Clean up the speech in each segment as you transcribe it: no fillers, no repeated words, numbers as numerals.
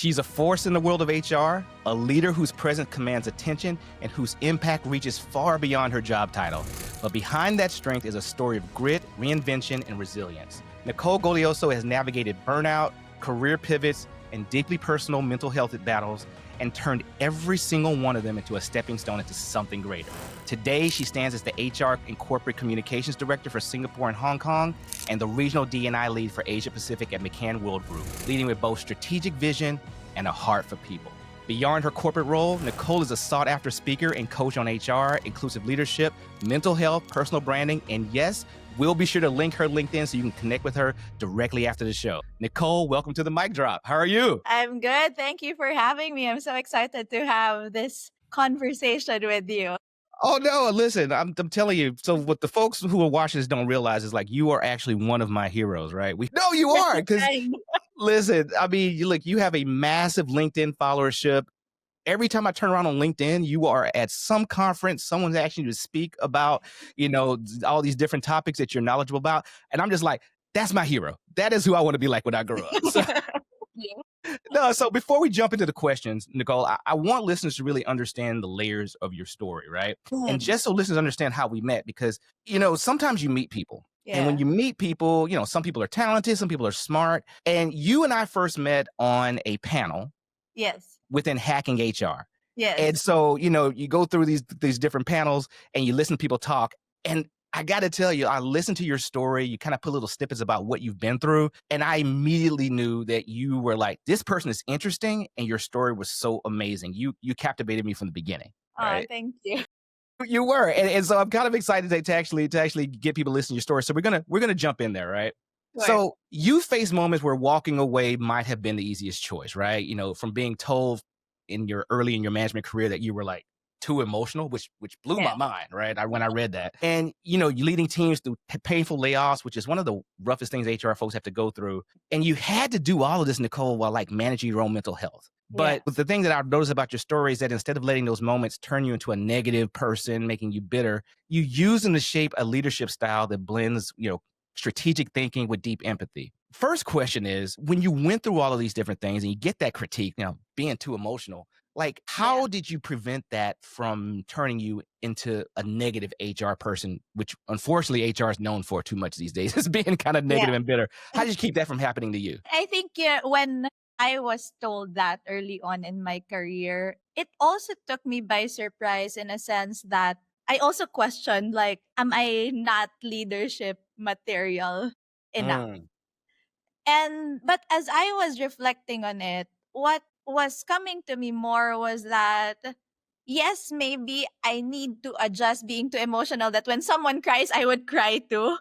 She's a force in the world of HR, a leader whose presence commands attention and whose impact reaches far beyond her job title. But behind that strength is a story of grit, reinvention, and resilience. Nicole Golioso has navigated burnout, career pivots, and deeply personal mental health battles and turned every single one of them into a stepping stone into something greater. Today, she stands as the HR and Corporate Communications Director for Singapore and Hong Kong and the Regional D&I Lead for Asia Pacific at McCann World Group, leading with both strategic vision and a heart for people. Beyond her corporate role, Nicole is a sought-after speaker and coach on HR, inclusive leadership, mental health, personal branding, and yes, we'll be sure to link her LinkedIn so you can connect with her directly after the show. Nicole, welcome to the Mic Drop. How are you? I'm good. Thank you for having me. I'm so excited to have this conversation with you. Oh, no, listen, I'm telling you. So what the folks who are watching this don't realize is like you are actually one of my heroes, right? No, you are. Because listen, I mean, you have a massive LinkedIn followership. Every time I turn around on LinkedIn, you are at some conference, someone's asking you to speak about, all these different topics that you're knowledgeable about. And I'm just like, that's my hero. That is who I want to be like when I grow up. So, no, so before we jump into the questions, Nicole, I want listeners to really understand the layers of your story, right? And just so listeners understand how we met, because, sometimes you meet people. Yeah. And when you meet people, some people are talented, some people are smart. And you and I first met on a panel. Yes. Within Hacking HR. Yes. And so, you go through these different panels and you listen to people talk. And I got to tell you, I listened to your story. You kind of put little snippets about what you've been through. And I immediately knew that you were like, this person is interesting. And your story was so amazing. You captivated me from the beginning. Right? Oh, thank you. You were. And so I'm kind of excited to actually get people to listen to your story. So we're gonna jump in there, right? Sure. So you face moments where walking away might have been the easiest choice, right? From being told early in your management career that you were like too emotional, which blew my mind, right? When I read that. And, you're leading teams through painful layoffs, which is one of the roughest things HR folks have to go through. And you had to do all of this, Nicole, while like managing your own mental health. But the thing that I've noticed about your story is that instead of letting those moments turn you into a negative person, making you bitter, you use them to shape a leadership style that blends, strategic thinking with deep empathy. First question is, when you went through all of these different things and you get that critique, being too emotional, like how did you prevent that from turning you into a negative HR person, which unfortunately HR is known for too much these days, is being kind of negative and bitter. How did you keep that from happening to you? I think when I was told that early on in my career, it also took me by surprise in a sense that I also questioned, like, am I not leadership material enough? But as I was reflecting on it, what was coming to me more was that yes, maybe I need to adjust being too emotional, that when someone cries, I would cry too.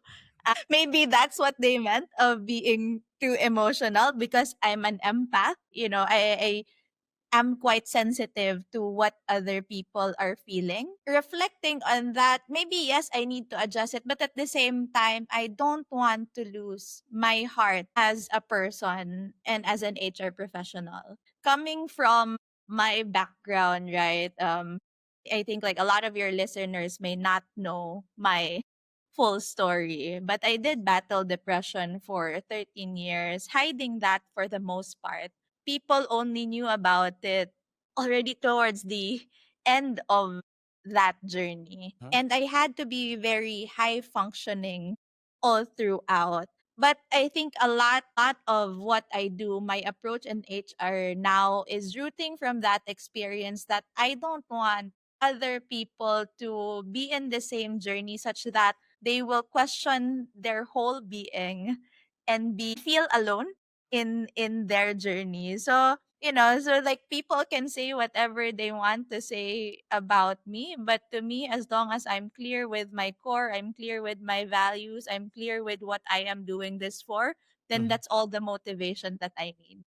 Maybe that's what they meant of being too emotional, because I'm an empath. I am quite sensitive to what other people are feeling. Reflecting on that, maybe yes, I need to adjust it, but at the same time, I don't want to lose my heart as a person and as an HR professional. Coming from my background, right? I think like a lot of your listeners may not know my full story, but I did battle depression for 13 years, hiding that for the most part. People only knew about it already towards the end of that journey. And I had to be very high functioning all throughout. But I think a lot of what I do, my approach in HR now is rooting from that experience, that I don't want other people to be in the same journey such that they will question their whole being and be feel alone in their journey. So so like people can say whatever they want to say about me, but to me, as long as I'm clear with my core, I'm clear with my values, I'm clear with what I am doing this for, then that's all the motivation that I need.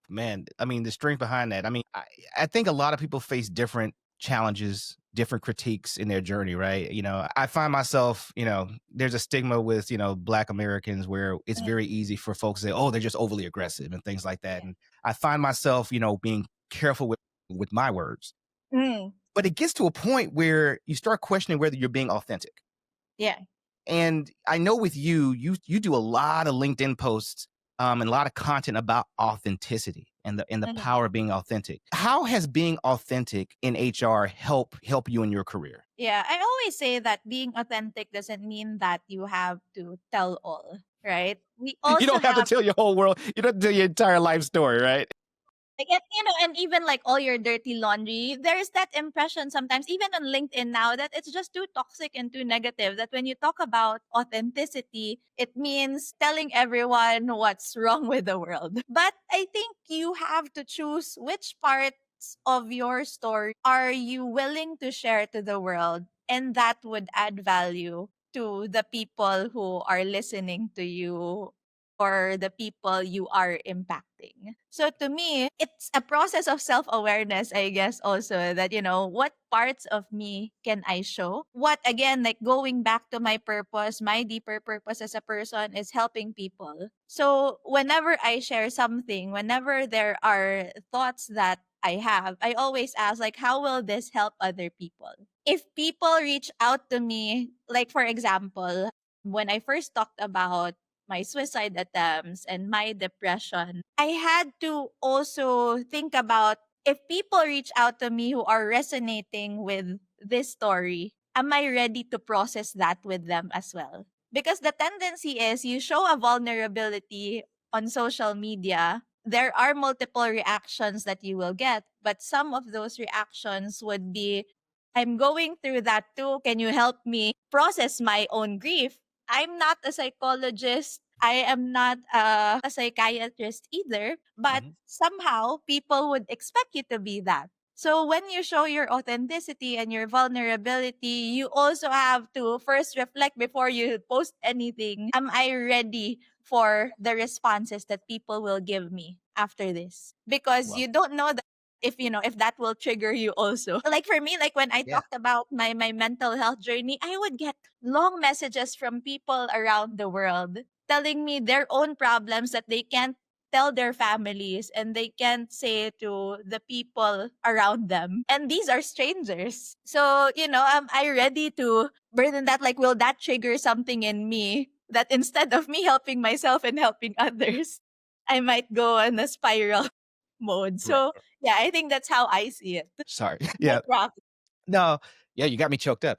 Man, I mean, the strength behind that. I mean, I think a lot of people face different challenges, different critiques in their journey, right? I find myself, there's a stigma with, Black Americans where it's very easy for folks to say, oh, they're just overly aggressive and things like that. And I find myself, being careful with my words. But it gets to a point where you start questioning whether you're being authentic. Yeah. And I know with you do a lot of LinkedIn posts and a lot of content about authenticity and the Mhm. power of being authentic. How has being authentic in HR help you in your career? Yeah, I always say that being authentic doesn't mean that you have to tell all, right? We You also don't have to have tell your whole world. You don't have to tell your entire life story, right? like, and, and even like all your dirty laundry, there's that impression sometimes, even on LinkedIn now, that it's just too toxic and too negative. That when you talk about authenticity, it means telling everyone what's wrong with the world. But I think you have to choose which parts of your story are you willing to share to the world, and that would add value to the people who are listening to you or the people you are impacting. So to me, it's a process of self-awareness, I guess, also that, what parts of me can I show? What, again, like going back to my purpose, my deeper purpose as a person is helping people. So whenever I share something, whenever there are thoughts that I have, I always ask, like, how will this help other people? If people reach out to me, like, for example, when I first talked about my suicide attempts and my depression, I had to also think about, if people reach out to me who are resonating with this story, am I ready to process that with them as well? Because the tendency is you show a vulnerability on social media, there are multiple reactions that you will get, but some of those reactions would be, I'm going through that too. Can you help me process my own grief? I'm not a psychologist. I am not a psychiatrist either, but Mhm. somehow people would expect you to be that. So when you show your authenticity and your vulnerability, you also have to first reflect before you post anything. Am I ready for the responses that people will give me after this? Because Well, you don't know that if that will trigger you also. Like for me, like when I yeah. talked about my mental health journey, I would get long messages from people around the world telling me their own problems that they can't tell their families and they can't say to the people around them. And these are strangers. So, am I ready to burden that? Like, will that trigger something in me that instead of me helping myself and helping others, I might go in a spiral mode? Right. So, yeah, I think that's how I see it. Sorry. No Yeah. problem. No. Yeah, you got me choked up.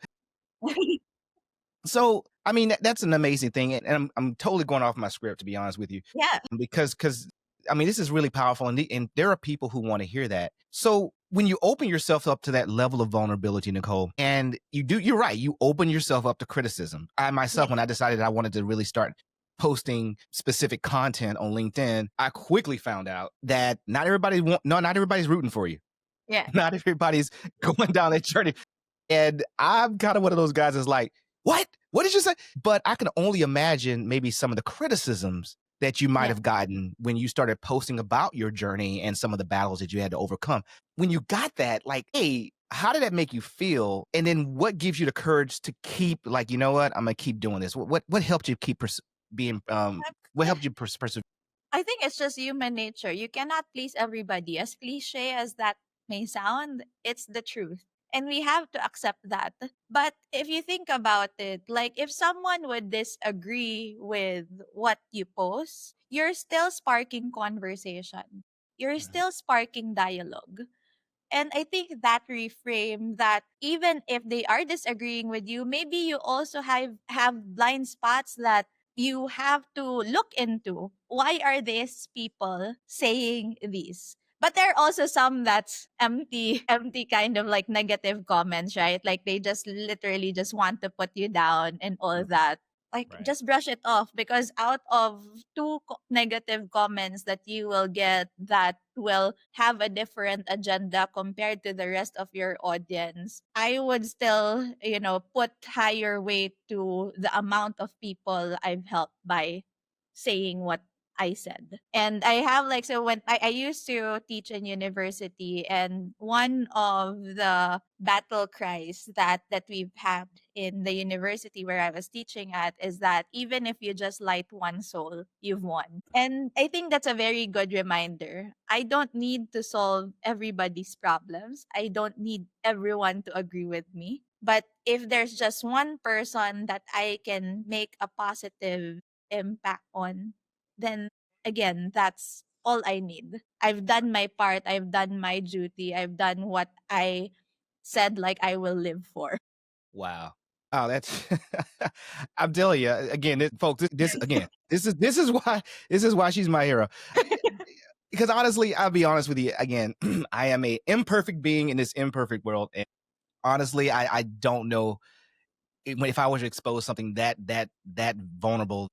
So, I mean, that's an amazing thing, and I'm totally going off my script, to be honest with you, Yeah. because I mean, this is really powerful, and there are people who want to hear that. So, when you open yourself up to that level of vulnerability, Nicole, and you're right, you open yourself up to criticism. I myself, Yeah. when I decided I wanted to really start posting specific content on LinkedIn, I quickly found out that not everybody's rooting for you. Yeah. Not everybody's going down that journey. And I'm kind of one of those guys that's like, what? What did you say? But I can only imagine maybe some of the criticisms that you might Yeah. have gotten when you started posting about your journey and some of the battles that you had to overcome. When you got that, like, hey, how did that make you feel? And then what gives you the courage to keep, like, you know what? I'm gonna keep doing this. What helped you keep being what helped you persevere? I think it's just human nature. You cannot please everybody. As cliche as that may sound, it's the truth. And we have to accept that. But if you think about it, like if someone would disagree with what you post, you're still sparking conversation. You're Mhm. still sparking dialogue. And I think that reframe that even if they are disagreeing with you, maybe you also have blind spots that you have to look into. Why are these people saying this? But there are also some that's empty kind of like negative comments, right? Like they just literally just want to put you down and all Mhm. that. Like Right. just brush it off, because out of two negative comments that you will get that will have a different agenda compared to the rest of your audience, I would still, put higher weight to the amount of people I've helped by saying what I said. And I have like, so when I used to teach in university, and one of the battle cries that we've had in the university where I was teaching at is that even if you just light one soul, you've won. And I think that's a very good reminder. I don't need to solve everybody's problems. I don't need everyone to agree with me. But if there's just one person that I can make a positive impact on, then again, that's all I need. I've done my part, I've done my duty, I've done what I said like I will live for. Wow. Oh, that's I'm telling you again, folks. This again, this is why she's my hero. Because honestly, I'll be honest with you. Again, I am a imperfect being in this imperfect world, and honestly, I don't know if I was to expose something that vulnerable,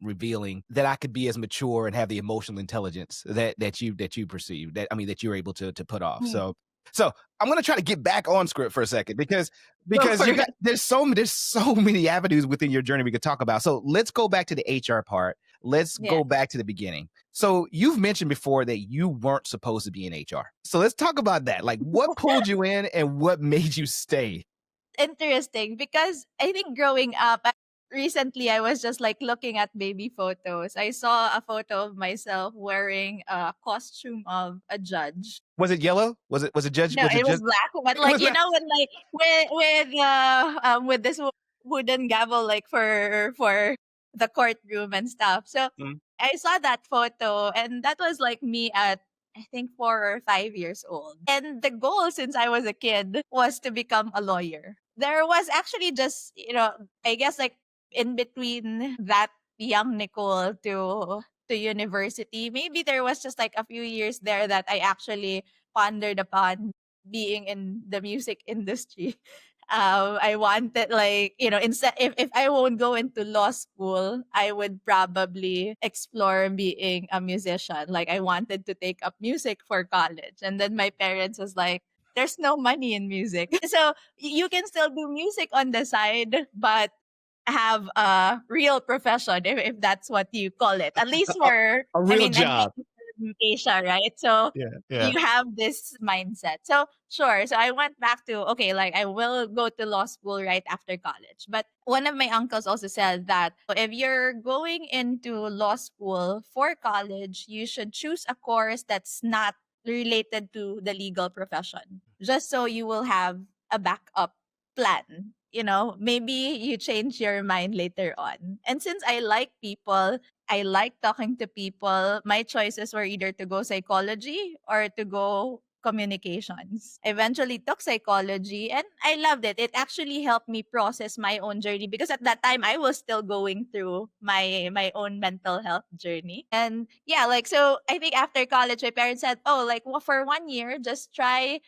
revealing, that I could be as mature and have the emotional intelligence that you perceive, that you're able to put off. Mm, So I'm gonna try to get back on script for a second because go for you got it. there's so many avenues within your journey we could talk about. So let's go back to the HR part. Let's Yeah. go back to the beginning. So you've mentioned before that you weren't supposed to be in HR. So let's talk about that. Like, what pulled you in and what made you stay? Interesting because I think growing up, recently I was just like looking at baby photos. I saw a photo of myself wearing a costume of a judge. Was it yellow? Was it judge? No, Was it it was just? black, but It like was you that. know when like with this wooden gavel like for the courtroom and stuff. So Mm. I saw that photo and that was like me at I think 4 or 5 years old. And the goal since I was a kid was to become a lawyer. There was actually just, I guess like in between that young Nicole to university, maybe there was just like a few years there that I actually pondered upon being in the music industry. I wanted like, instead if I won't go into law school, I would probably explore being a musician. Like I wanted to take up music for college. And then my parents was like, there's no money in music. So you can still do music on the side, but have a real profession if that's what you call it. At least A, for a I real mean I'm job. based in Asia, right? So Yeah, yeah. you have this mindset. So sure. So I went back to okay, like I will go to law school right after college. But one of my uncles also said that if you're going into law school for college, you should choose a course that's not related to the legal profession. Just so you will have a backup plan. Maybe you change your mind later on. And since I like people, I like talking to people. My choices were either to go psychology or to go communications. Eventually took psychology and I loved it. It actually helped me process my own journey because at that time I was still going through my own mental health journey. And yeah, like so I think after college my parents said, "Oh, like well, for 1 year just try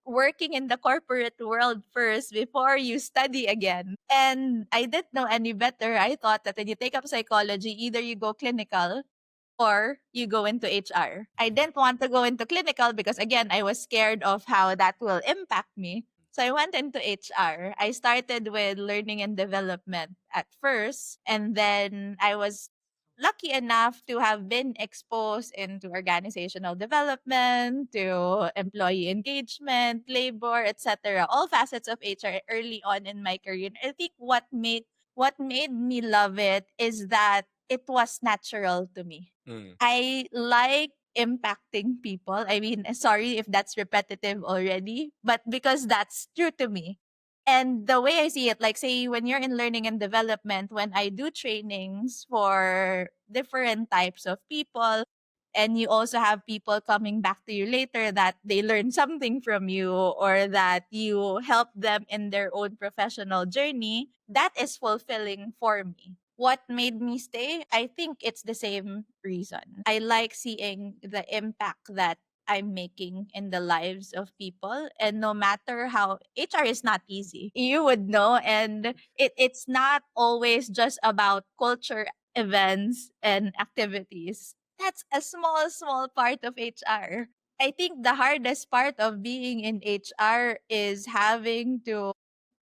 working in the corporate world first before you study again." And I didn't know any better. I thought that when you take up psychology, either you go clinical or you go into HR. I didn't want to go into clinical because again, I was scared of how that will impact me. So I went into HR. I started with learning and development at first, and then I was lucky enough to have been exposed into organizational development, to employee engagement, labor, etc. All facets of HR early on in my career. I think what made me love it is that it was natural to me. Mm. I like impacting people. I mean, sorry if that's repetitive already, but because that's true to me. And the way I see it, like say when you're in learning and development, when I do trainings for different types of people, and you also have people coming back to you later that they learn something from you or that you help them in their own professional journey, that is fulfilling for me. What made me stay? I think it's the same reason. I like seeing the impact that I'm making in the lives of people. And no matter how HR is not easy, you would know. And it's not always just about culture events and activities. That's a small, small part of HR. I think the hardest part of being in HR is having to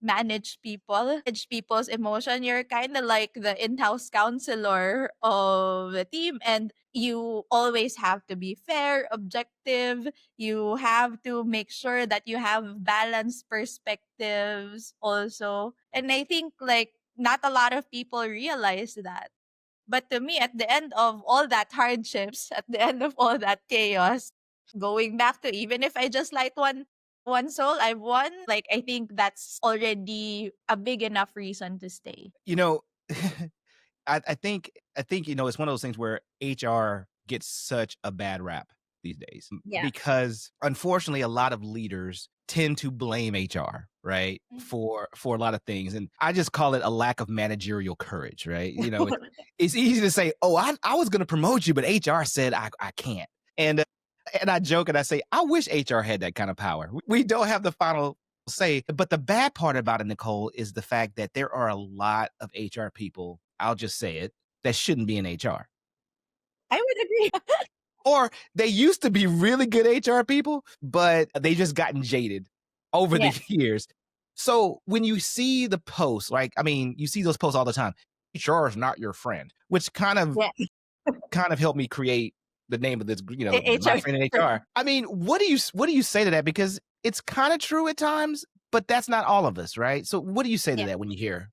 manage people's emotion. You're kind of like the in-house counselor of the team, and you always have to be fair, objective. You have to make sure that you have balanced perspectives also. And I think like not a lot of people realize that. But to me, at the end of all that hardships, at the end of all that chaos, going back to even if I just light one soul, I've won. Like I think that's already a big enough reason to stay. You know, I think it's one of those things where HR gets such a bad rap these days Yeah. because unfortunately a lot of leaders tend to blame HR, right? For a lot of things. And I just call it a lack of managerial courage, right? It's easy to say, "Oh, I was going to promote you, but HR said I can't." And and I joke and I say, "I wish HR had that kind of power." We don't have the final say, but the bad part about it, Nicole, is the fact that there are a lot of HR people, I'll just say it, that shouldn't be in HR. I would agree. Or they used to be really good HR people, but they just gotten jaded over the Yeah. years. So when you see the posts, like, I mean, you see those posts all the time. HR is not your friend, which Yeah. kind of helped me create the name of this, my HR. friend in HR. I mean, what do you say to that? Because it's kind of true at times, but that's not all of us, right? So what do you say to Yeah. that when you hear?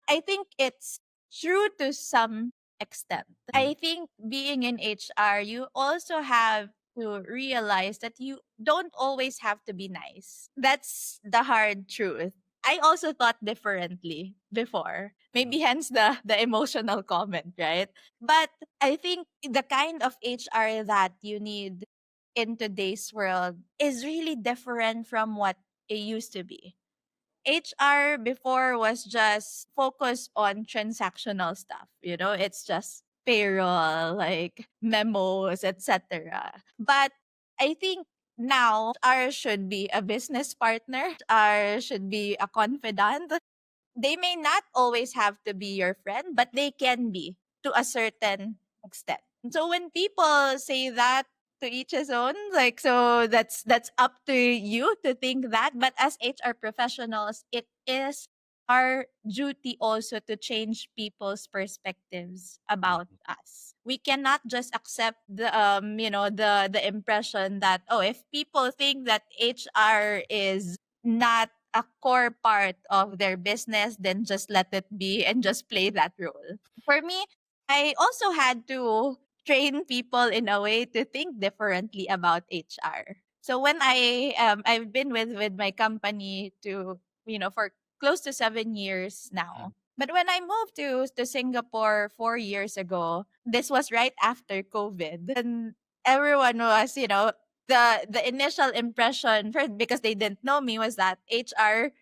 I think it's true to some extent. I think being in HR, you also have to realize that you don't always have to be nice. That's the hard truth. I also thought differently before. Maybe hence the emotional comment, right? But I think the kind of HR that you need in today's world is really different from what it used to be. HR before was just focused on transactional stuff. It's just payroll, like memos, etc. But I think now HR should be a business partner. HR should be a confidant. They may not always have to be your friend, but they can be to a certain extent. So when people say that, to each his own, like, so that's up to you to think that. But as HR professionals, it is our duty also to change people's perspectives about us. We cannot just accept the impression that, oh, if people think that HR is not a core part of their business, then just let it be and just play that role. For me, I also had to train people in a way to think differently about HR. So when I've been with my company to for close to 7 years now. But when I moved to Singapore 4 years ago, this was right after COVID, and everyone was the initial impression first, because they didn't know me, was that HR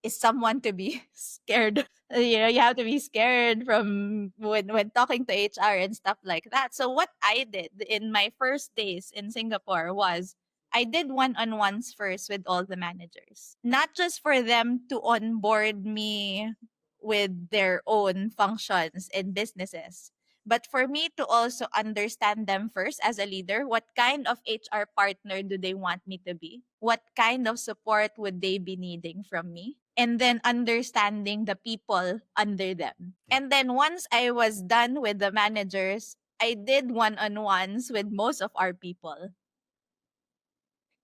is someone to be scared. You have to be scared from when talking to HR and stuff like that. So what I did in my first days in Singapore was I did one-on-ones first with all the managers. Not just for them to onboard me with their own functions and businesses, but for me to also understand them first as a leader. What kind of HR partner do they want me to be? What kind of support would they be needing from me? And then understanding the people under them. And then once I was done with the managers, I did one-on-ones with most of our people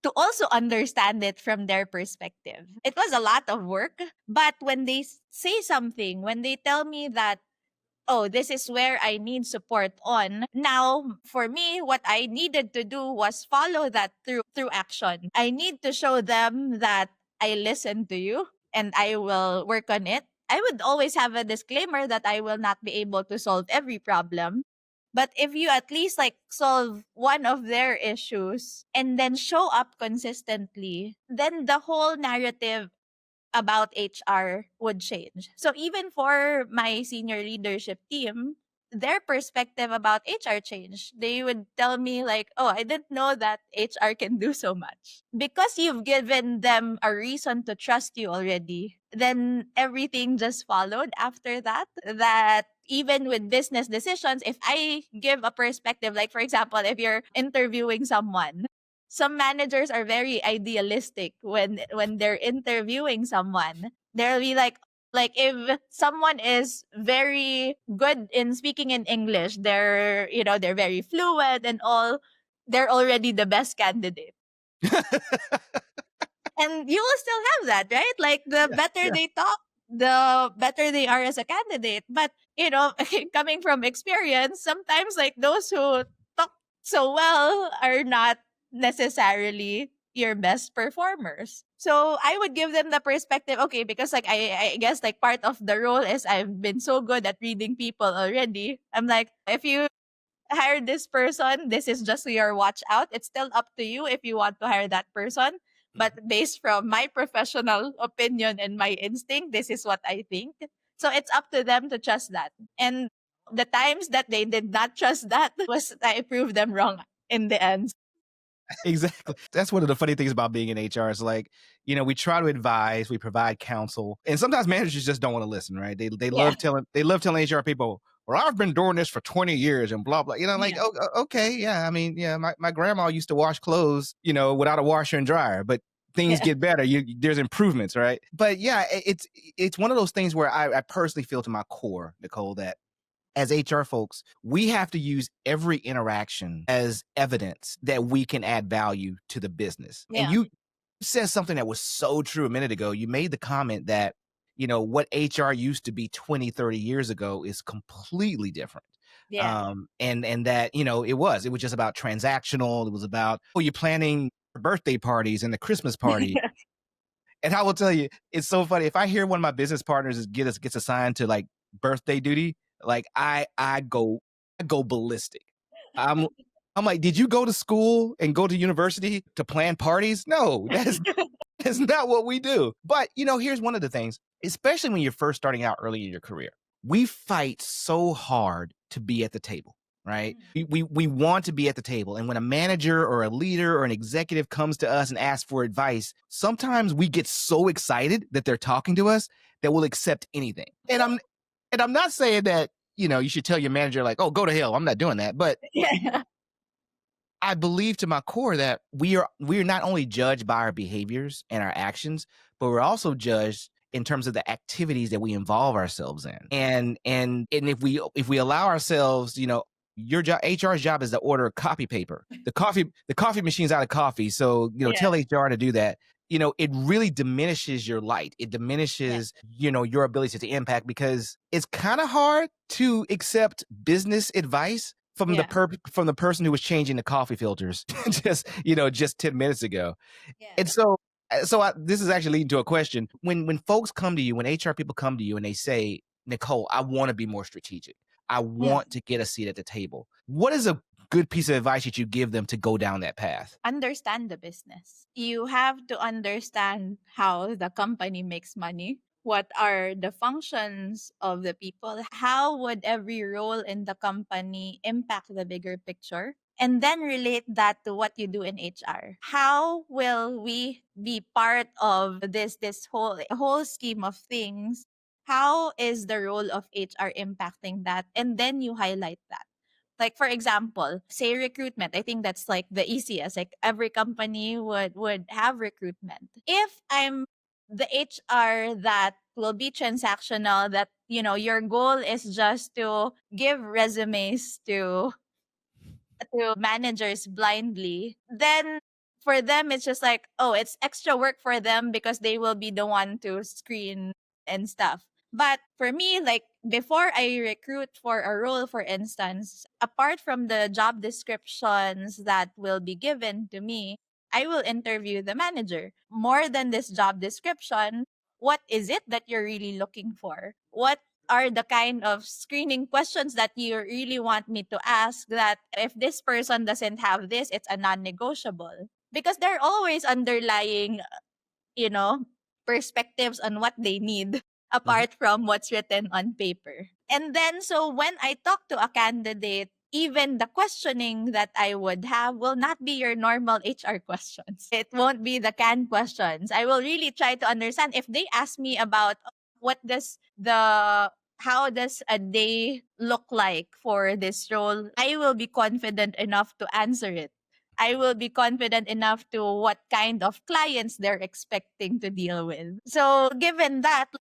to also understand it from their perspective. It was a lot of work, but when they say something, when they tell me that, oh, this is where I need support on. Now, for me, what I needed to do was follow that through action. I need to show them that I listen to you and I will work on it. I would always have a disclaimer that I will not be able to solve every problem. But if you at least like solve one of their issues and then show up consistently, then the whole narrative about HR would change. So even for my senior leadership team, their perspective about HR changed. They would tell me like, "Oh, I didn't know that HR can do so much." Because you've given them a reason to trust you already, then everything just followed after that. That even with business decisions, if I give a perspective, like for example, if you're interviewing someone, some managers are very idealistic when they're interviewing someone. They'll be like if someone is very good in speaking in English, they're very fluent and all, they're already the best candidate. And you will still have that, right? Like the Yeah, better yeah. they talk, the better they are as a candidate. But coming from experience, sometimes like those who talk so well are not necessarily your best performers. So I would give them the perspective, okay, because like I guess like part of the role is I've been so good at reading people already. I'm like, if you hire this person, this is just your watch out. It's still up to you if you want to hire that person. But based from my professional opinion and my instinct, this is what I think. So it's up to them to trust that. And the times that they did not trust that was I proved them wrong in the end. Exactly. That's one of the funny things about being in HR is like, we try to advise, we provide counsel, and sometimes managers just don't want to listen, right? They Yeah. love telling HR people, well, I've been doing this for 20 years and blah, blah, like, Yeah. oh, okay. Yeah. I mean, yeah, my grandma used to wash clothes, without a washer and dryer, but things Yeah. get better. There's improvements, right? But yeah, it's one of those things where I personally feel to my core, Nicole, that as HR folks, we have to use every interaction as evidence that we can add value to the business. And Yeah. you said something that was so true a minute ago. You made the comment that, what HR used to be 20, 30 years ago is completely different. Yeah. And that, it was just about transactional. It was about, you're planning birthday parties and the Christmas party. And I will tell you, it's so funny. If I hear one of my business partners gets assigned to like birthday duty, like I go ballistic. I'm I'm like, did you go to school and go to university to plan parties? No, that's not what we do. But here's one of the things, especially when you're first starting out early in your career, we fight so hard to be at the table. Right. We want to be at the table. And when a manager or a leader or an executive comes to us and asks for advice, sometimes we get so excited that they're talking to us that we'll accept anything. And I'm not saying that, you should tell your manager like, oh, go to hell. I'm not doing that. But Yeah. I believe to my core that we are not only judged by our behaviors and our actions, but we're also judged in terms of the activities that we involve ourselves in. And if we allow ourselves, your job, HR's job is to order copy paper. The coffee machine's out of coffee, so Yeah. tell HR to do that. It really diminishes your light. It diminishes, your ability to impact, because it's kind of hard to accept business advice from Yeah. from the person who was changing the coffee filters just 10 minutes ago. Yeah. And this is actually leading to a question. When folks come to you, when HR people come to you and they say, Nicole, I want to be more strategic. I want to get a seat at the table. What is a good piece of advice that you give them to go down that path? Understand the business. You have to understand how the company makes money. What are the functions of the people? How would every role in the company impact the bigger picture? And then relate that to what you do in HR. How will we be part of this whole scheme of things? How is the role of HR impacting that? And then you highlight that. Like for example, say recruitment. I think that's like the easiest. Like every company would have recruitment. If I'm the HR that will be transactional, that your goal is just to give resumes to managers blindly, then for them it's just like, oh, it's extra work for them because they will be the one to screen and stuff. But for me, like before I recruit for a role, for instance, apart from the job descriptions that will be given to me, I will interview the manager. More than this job description, what is it that you're really looking for? What are the kind of screening questions that you really want me to ask, that if this person doesn't have this, it's a non-negotiable? Because they're always underlying, you know, perspectives on what they need Mhm. apart from what's written on paper. And then, so when I talk to a candidate, even the questioning that I would have will not be your normal HR questions. It won't be the canned questions. I will really try to understand if they ask me about what does the how does a day look like for this role, I will be confident enough to answer it. I will be confident enough to what kind of clients they're expecting to deal with. So, given that,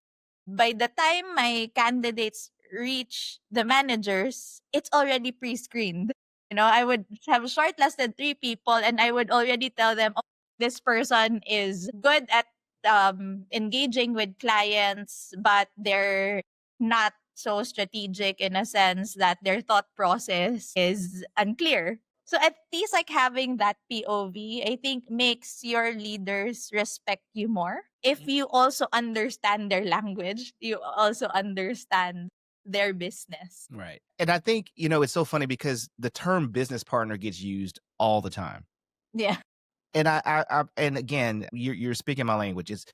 by the time my candidates reach the managers, it's already pre-screened. I would have shortlisted 3 people and I would already tell them, oh, this person is good at engaging with clients, but they're not so strategic in a sense that their thought process is unclear. So at least like having that POV, I think makes your leaders respect you more. If you also understand their language, you also understand their business. Right. And I think, it's so funny because the term business partner gets used all the time. Yeah. And and again, you're speaking my language. It's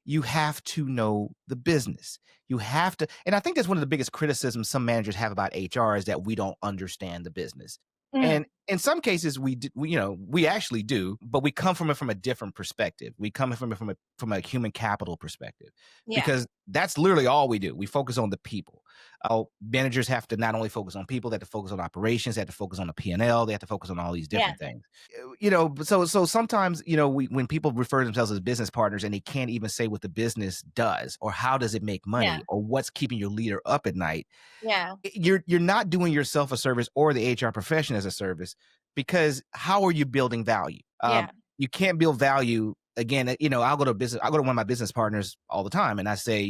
you have to know the business. You have to, and I think that's one of the biggest criticisms some managers have about HR is that we don't understand the business. Mm. And in some cases, we actually do, but we come from it from a different perspective. We come from it from a human capital perspective, Yeah. because that's literally all we do. We focus on the people. Managers have to not only focus on people, they have to focus on operations, they have to focus on the P&L, they have to focus on all these Yeah. different things. So sometimes, when people refer themselves as business partners and they can't even say what the business does or how does it make Yeah. money or what's keeping your leader up at night, Yeah. you're not doing yourself a service or the HR profession as a service, because how are you building value? Yeah. You can't build value. Again, I'll go to one of my business partners all the time and I say,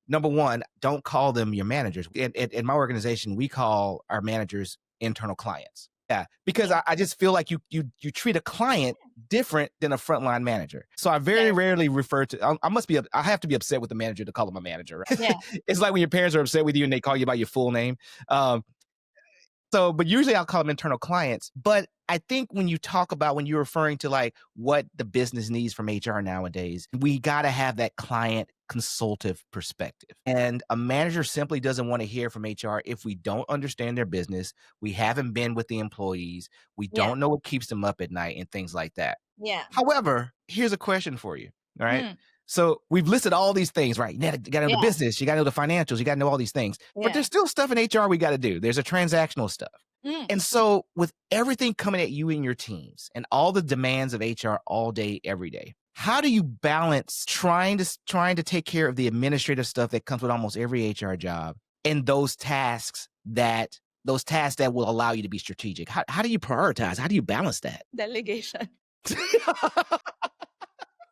number one, don't call them your managers. In my organization, we call our managers internal clients. Yeah, because Yeah. I just feel like you treat a client different than a frontline manager. So I very Yes. rarely refer to. I have to be upset with the manager to call him a manager. Right? Yeah. It's like when your parents are upset with you and they call you by your full name. Um, but usually I'll call them internal clients. But I think when you're referring to like what the business needs from HR nowadays, we got to have that client consultative perspective. And a manager simply doesn't want to hear from HR if we don't understand their business, we haven't been with the employees, we Yeah. don't know what keeps them up at night and things like that. Yeah. However, here's a question for you. All right. Mm. So we've listed all these things, right? You got to know the Yeah. business, you got to know the financials, you got to know all these things. But Yeah. there's still stuff in HR we got to do. There's a transactional stuff. Mm. And so with everything coming at you and your teams and all the demands of HR all day, every day, how do you balance trying to take care of the administrative stuff that comes with almost every HR job and those tasks that will allow you to be strategic? How do you prioritize? How do you balance that? Delegation.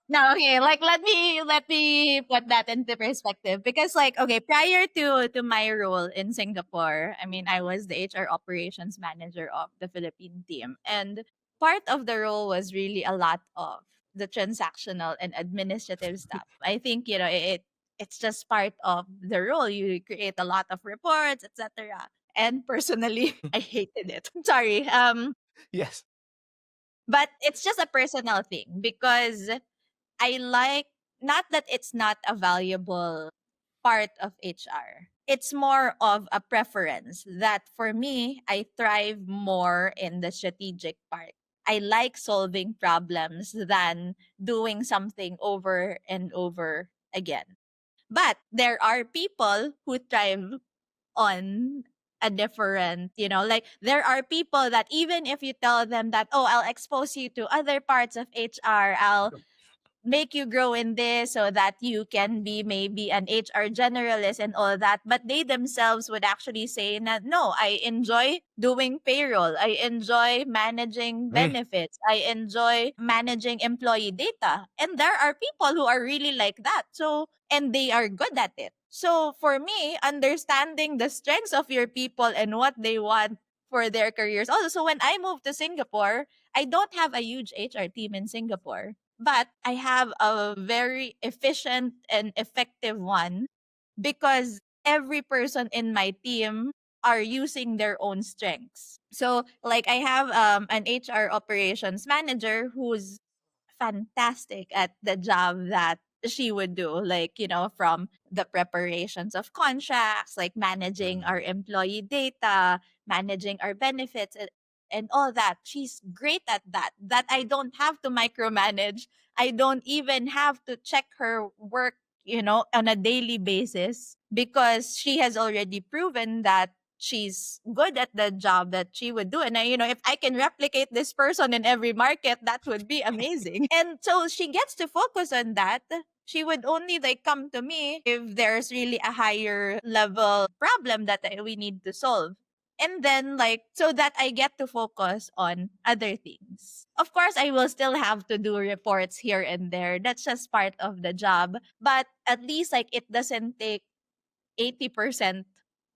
No, okay. Like let me put that into perspective because like okay, prior to my role in Singapore, I mean I was the HR operations manager of the Philippine team and part of the role was really a lot of the transactional and administrative stuff. I think it's just part of the role. You create a lot of reports, etc. And personally, I hated it. Sorry. Yes. But it's just a personal thing because I like not that it's not a valuable part of HR. It's more of a preference that for me, I thrive more in the strategic part. I like solving problems than doing something over and over again. But there are people who thrive on a different, like there are people that even if you tell them that, oh, I'll expose you to other parts of HR, I'll make you grow in this so that you can be maybe an HR generalist and all that. But they themselves would actually say that no, I enjoy doing payroll. I enjoy managing Mm. benefits. I enjoy managing employee data. And there are people who are really like that. So, and they are good at it. So for me, understanding the strengths of your people and what they want for their careers. Also, so when I moved to Singapore, I don't have a huge HR team in Singapore, but I have a very efficient and effective one because every person in my team are using their own strengths. So like I have an HR operations manager who's fantastic at the job that she would do, like from the preparations of contracts, like managing our employee data, managing our benefits, and all that. She's great at that I don't have to micromanage. I don't even have to check her work on a daily basis because she has already proven that she's good at the job that she would do. And if I can replicate this person in every market, that would be amazing. And so she gets to focus on that. She would only like come to me if there's really a higher level problem that we need to solve. And then like so that I get to focus on other things. Of course, I will still have to do reports here and there. That's just part of the job. But at least like it doesn't take 80%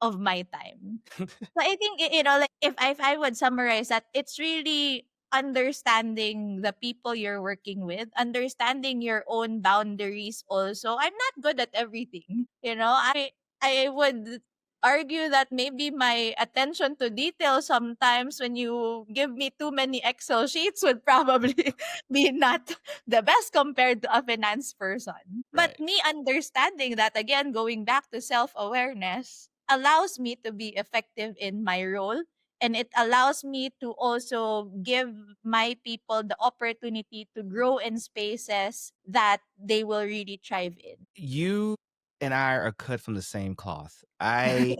of my time. So I think like if I would summarize that, it's really understanding the people you're working with, understanding your own boundaries also. I'm not good at everything. I would argue that maybe my attention to detail sometimes when you give me too many Excel sheets would probably be not the best compared to a finance person. But Right. me understanding that, again, going back to self-awareness, allows me to be effective in my role, and it allows me to also give my people the opportunity to grow in spaces that they will really thrive in. You and I are cut from the same cloth. I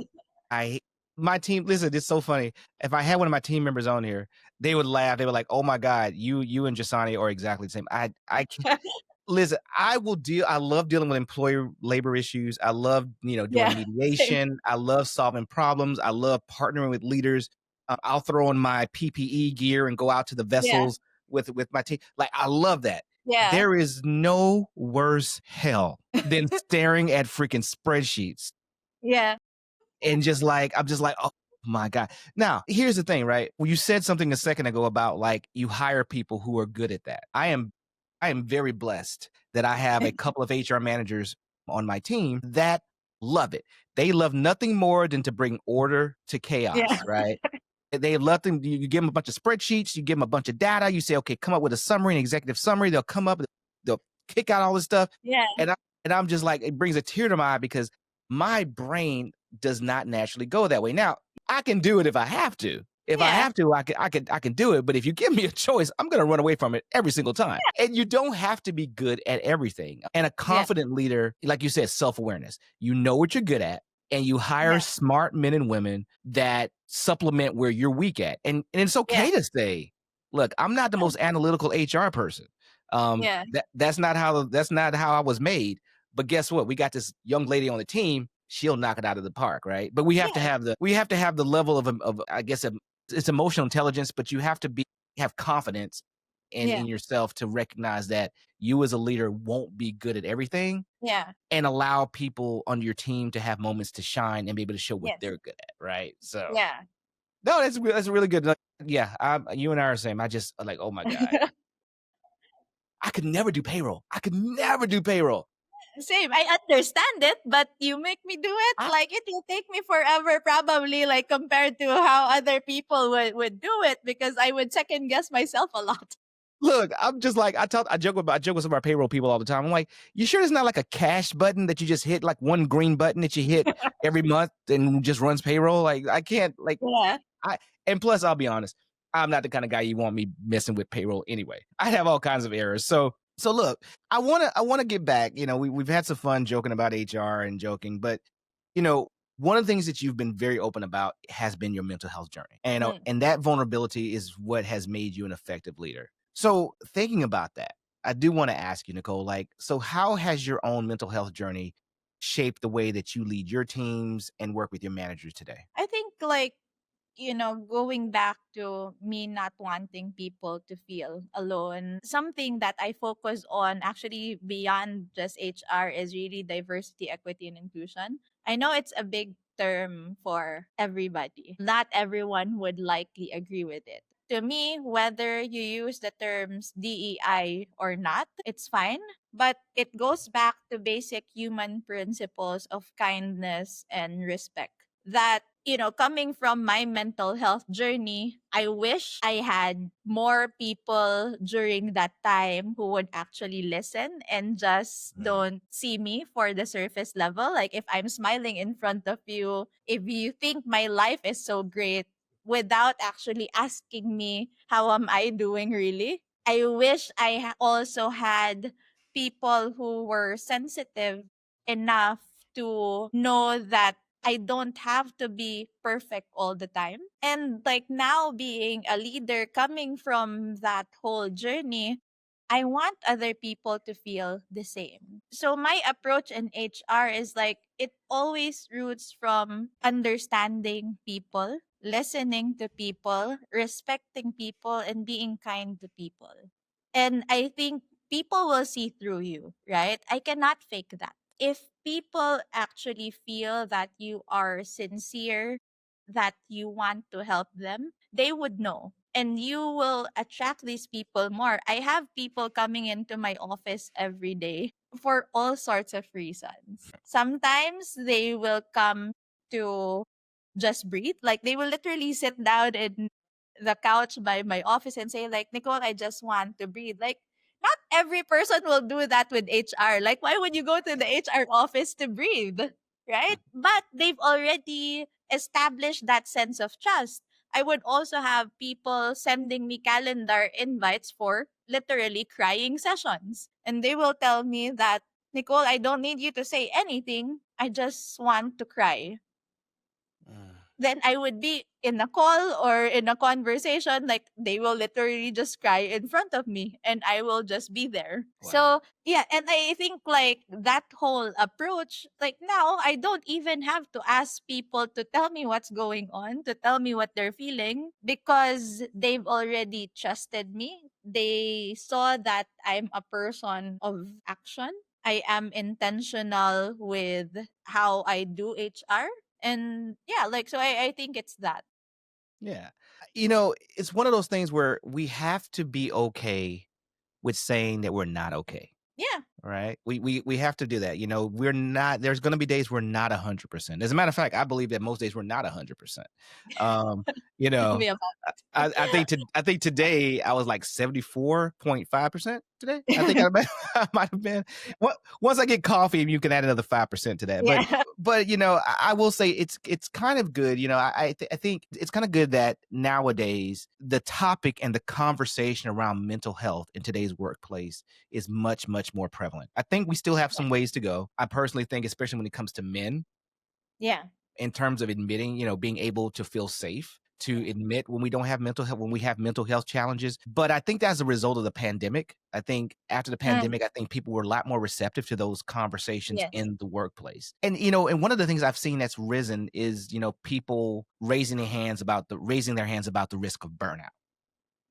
my team, listen, it's so funny. If I had one of my team members on here, they would laugh. They were like, "Oh my God, you and Jasani are exactly the same." I can't listen, I love dealing with employer labor issues. I love, doing Yeah. Same. mediation. I love solving problems. I love partnering with leaders. I'll throw on my PPE gear and go out to the Yeah. vessels with my team. Like, I love that. Yeah. There is no worse hell than staring at freaking spreadsheets Yeah. and I'm just like, oh my God. Now, here's the thing, right? Well, you said something a second ago about like you hire people who are good at that. I am very blessed that I have a couple of HR managers on my team that love it. They love nothing more than to bring order to Yeah. chaos, right? They love them. You give them a bunch of spreadsheets, you give them a bunch of data, you say, okay, come up with a summary, an executive summary. They'll come up, they'll kick out all this stuff. Yeah. And I'm just like, it brings a tear to my eye because my brain does not naturally go that way. Now, I can do it if I have to. If I Yeah. have to, I can do it. But if you give me a choice, I'm gonna run away from it every single time. And you don't have to be good at everything. And a Yeah. confident leader, like you said, self-awareness. You know what you're good at, and you hire Yeah. smart men and women that supplement where you're weak at. And it's Yeah. okay to say, look, I'm not the most analytical HR person. Yeah. That's not how I was made. But guess what? We got this young lady on the team. She'll knock it out of the park, right? But Yeah. we have to have the level of I guess it's emotional intelligence, but you have to have confidence in Yeah. yourself to recognize that you as a leader won't be good at everything Yeah. and allow people on your team to have moments to shine and be able to show what Yes. they're good at, right? So Yeah. no, that's really good. Like, yeah, you and I are the same. I just like, oh my God, I could never do payroll. I could never do payroll. Same. I understand it, but you make me do it. I, Like, it will take me forever, probably, like, compared to how other people would do it, because I would second guess myself a lot. Look, I'm just like I joke with some of our payroll people all the time. I'm like, you sure it's not like a cash button that you just hit, like one green button that you hit every month and just runs payroll? Like I can't like Yeah. I and plus I'll be honest, I'm not the kind of guy you want me messing with payroll anyway. I have all kinds of errors. So look, I wanna get back. We've had some fun joking about HR and joking, but you know, one of the things that you've been very open about has been your mental health journey. And Mm. and that vulnerability is what has made you an effective leader. So thinking about that, I do want to ask you, Nicole, like, so how has your own mental health journey shaped the way that you lead your teams and work with your managers today? I think, like, going back to me not wanting people to feel alone, something that I focus on actually beyond just HR is really diversity, equity, and inclusion. I know it's a big term for everybody. Not everyone would likely agree with it. To me, whether you use the terms DEI or not, it's fine. But it goes back to basic human principles of kindness and respect that, coming from my mental health journey, I wish I had more people during that time who would actually listen and just Right. don't see me for the surface level. Like, if I'm smiling in front of you, if you think my life is so great without actually asking me, how am I doing really? I wish I also had people who were sensitive enough to know that I don't have to be perfect all the time. And, like, now being a leader, coming from that whole journey, I want other people to feel the same. So my approach in HR is like, it always roots from understanding people, listening to people, respecting people, and being kind to people. And I think people will see through you, right? I cannot fake that. if people actually feel that you are sincere, that you want to help them, they would know. And you will attract these people more. I have people coming into my office every day for all sorts of reasons. Sometimes they will come to just breathe. Like they will literally sit down in the couch by my office and say, like, Nicole, I just want to breathe. Like, not every person will do that with HR. Like, why would you go to the HR office to breathe? Right? But they've already established that sense of trust. I would also have people sending me calendar invites for literally crying sessions. And they will tell me that, Nicole, I don't need you to say anything. I just want to cry. Mm. Then I would be in a call or in a conversation, like they will literally just cry in front of me and I will just be there. Wow. So, yeah, and I think like that whole approach, like now I don't even have to ask people to tell me what's going on, to tell me what they're feeling because they've already trusted me. They saw that I'm a person of action. I am intentional with how I do HR. And yeah, like so I think it's that. Yeah. It's one of those things where we have to be okay with saying that we're not okay. Yeah. Right? We have to do that. We're not there's gonna be days we're not 100%. As a matter of fact, I believe that most days we're not 100%. Um, you Tell know, me about I think today I was like 74.5% today. I think I it. might, I might have been. Once I get coffee, you can add another 5% to that. But Yeah. but I will say it's kind of good. I think it's kind of good that nowadays the topic and the conversation around mental health in today's workplace is much, much more prevalent. I think we still have Yeah. some ways to go. I personally think, especially when it comes to men, Yeah. in terms of admitting, being able to feel safe to Yeah. admit when we don't have mental health, when we have mental health challenges. But I think that's a result of the pandemic. I think after the Mm, pandemic, I think people were a lot more receptive to those conversations yes. in the workplace. And one of the things I've seen that's risen is, people raising their hands about the risk of burnout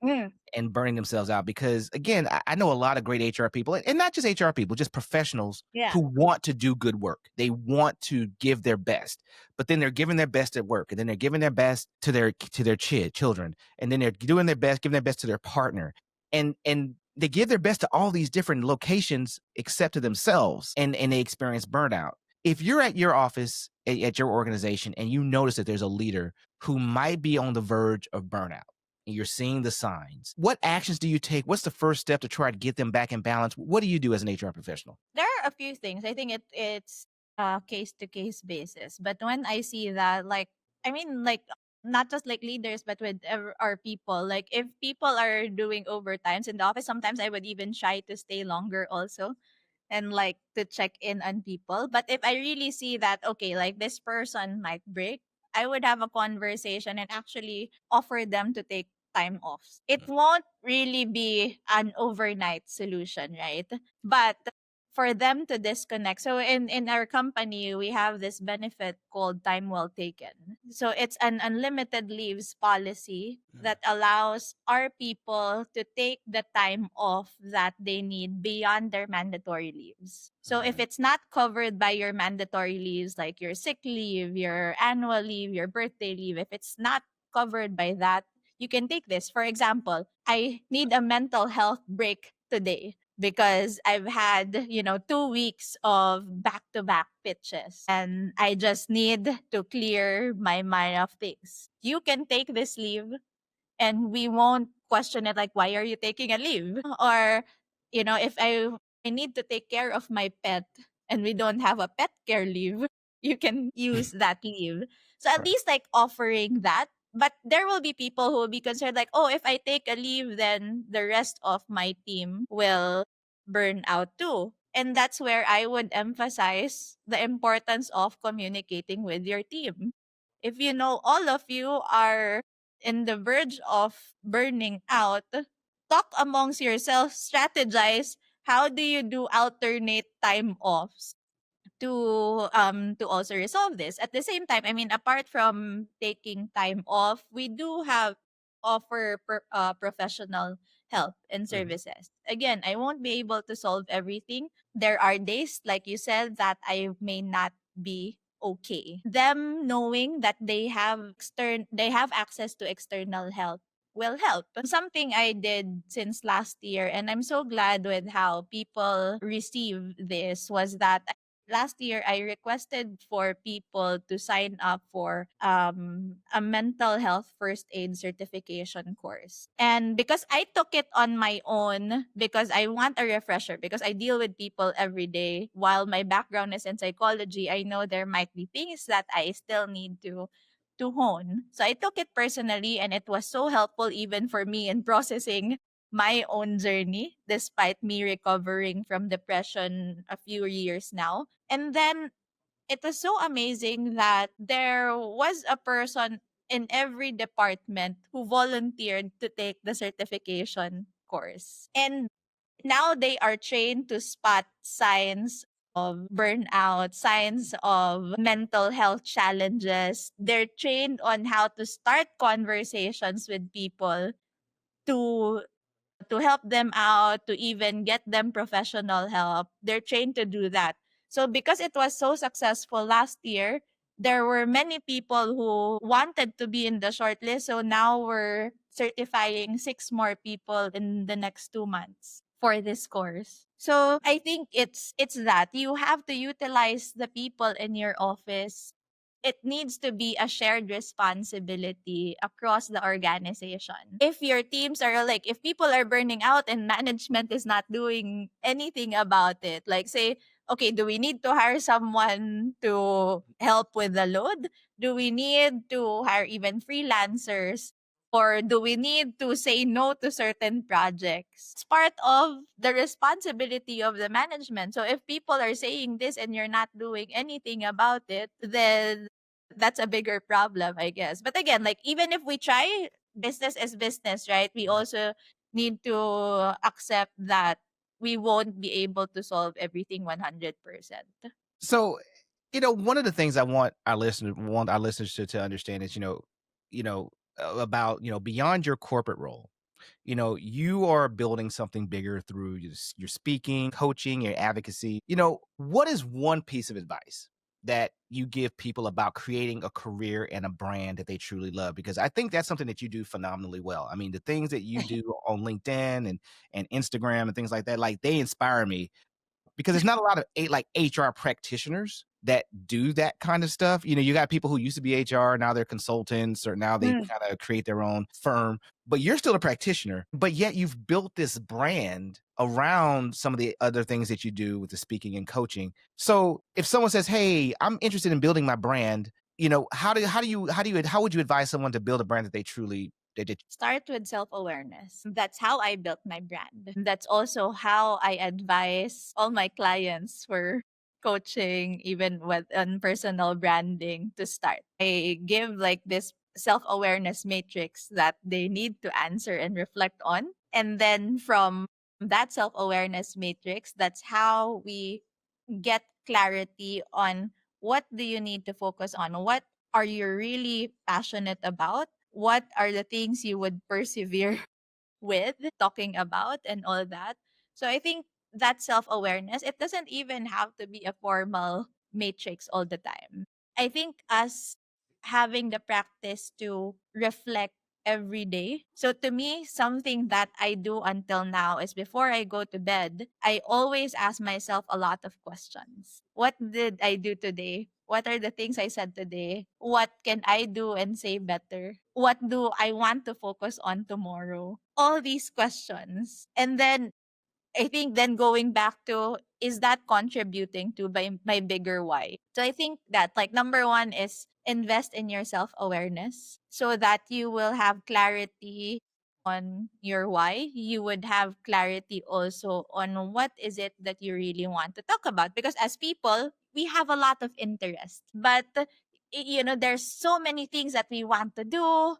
Mm, and burning themselves out. Because again, I know a lot of great HR people, and not just HR people, just professionals yeah. who want to do good work. They want to give their best, but then they're giving their best at work, and then they're giving their best to their children, and then they're doing their best, giving their best to their partner, and they give their best to all these different locations except to themselves, and they experience burnout. If you're at your office at your organization and you notice that there's a leader who might be on the verge of burnout, and you're seeing the signs, what actions do you take? What's the first step to try to get them back in balance? What do you do as an HR professional? There are a few things. I think it's case to case basis. But when I see that, like, I mean, like, not just like leaders, but with our people. Like, if people are doing overtimes in the office, sometimes I would even try to stay longer also and like to check in on people. But if I really see that, okay, like this person might break, I would have a conversation and actually offer them to take time off. It won't really be an overnight solution, right? But for them to disconnect. So in our company, we have this benefit called time well taken. So it's an unlimited leaves policy that allows our people to take the time off that they need beyond their mandatory leaves. So if Mhm. it's not covered by your mandatory leaves, like your sick leave, your annual leave, your birthday leave, if it's not covered by that, you can take this. For example, I need a mental health break today because I've had, 2 weeks of back to back pitches and I just need to clear my mind of things. You can take this leave and we won't question it like, why are you taking a leave? Or, if I need to take care of my pet and we don't have a pet care leave, you can use that leave. So at Right. least like offering that. But there will be people who will be concerned like, oh, if I take a leave, then the rest of my team will burn out too. And that's where I would emphasize the importance of communicating with your team. If you know all of you are in the verge of burning out, talk amongst yourselves, strategize. How do you do alternate time offs to also resolve this? At the same time, I mean, apart from taking time off, we do have offer professional help and Mhm. services. Again, I won't be able to solve everything. There are days, like you said, that I may not be okay. Them knowing that they have access to external help will help. Something I did since last year, and I'm so glad with how people receive this, was that last year I requested for people to sign up for a mental health first aid certification course. And because I took it on my own, because I want a refresher, because I deal with people every day, while my background is in psychology, I know there might be things that I still need to hone. So I took it personally, and it was so helpful even for me in processing my own journey despite me recovering from depression a few years now. And then it was so amazing that there was a person in every department who volunteered to take the certification course. And now they are trained to spot signs of burnout, signs of mental health challenges. They're trained on how to start conversations with people to help them out, to even get them professional help. They're trained to do that. So because it was so successful last year, there were many people who wanted to be in the shortlist. So now we're certifying 6 more people in the next 2 months for this course. So I think it's that you have to utilize the people in your office. It needs to be a shared responsibility across the organization. If your teams are like, if people are burning out and management is not doing anything about it, like say, okay, do we need to hire someone to help with the load? Do we need to hire even freelancers? Or do we need to say no to certain projects? It's part of the responsibility of the management. So if people are saying this and you're not doing anything about it, then that's a bigger problem, I guess. But again, like even if we try, business is business, right? We also need to accept that we won't be able to solve everything 100%. So, one of the things I want our listeners to understand is, about, beyond your corporate role, you are building something bigger through your speaking, coaching, your advocacy. What is one piece of advice that you give people about creating a career and a brand that they truly love? Because I think that's something that you do phenomenally well. I mean, the things that you do on LinkedIn and Instagram and things like that, like they inspire me because there's not a lot of like HR practitioners that do that kind of stuff. You got people who used to be HR, now they're consultants, or now they Mm. kind of create their own firm, but you're still a practitioner, but yet you've built this brand around some of the other things that you do with the speaking and coaching. So if someone says, "Hey, I'm interested in building my brand," how would you advise someone to build a brand that they truly that Start with self awareness. That's how I built my brand. That's also how I advise all my clients for coaching, even with on personal branding to start. I give like this self awareness matrix that they need to answer and reflect on. And then from that self awareness matrix, that's how we get clarity on what do you need to focus on, what are you really passionate about, what are the things you would persevere with talking about and all that. So I think that self-awareness, it doesn't even have to be a formal matrix all the time. I think us having the practice to reflect every day. So to me, something that I do until now is before I go to bed, I always ask myself a lot of questions. What did I do today? What are the things I said today? What can I do and say better? What do I want to focus on tomorrow? All these questions. And then I think then going back to, is that contributing to my bigger why? So I think that like number one is invest in your self awareness so that you will have clarity on your why. You would have clarity also on what is it that you really want to talk about. Because as people, we have a lot of interest, but there's so many things that we want to do.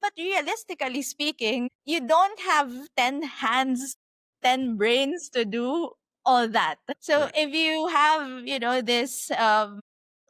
But realistically speaking, you don't have 10 hands 10 brains to do all that. So Right. if you have, this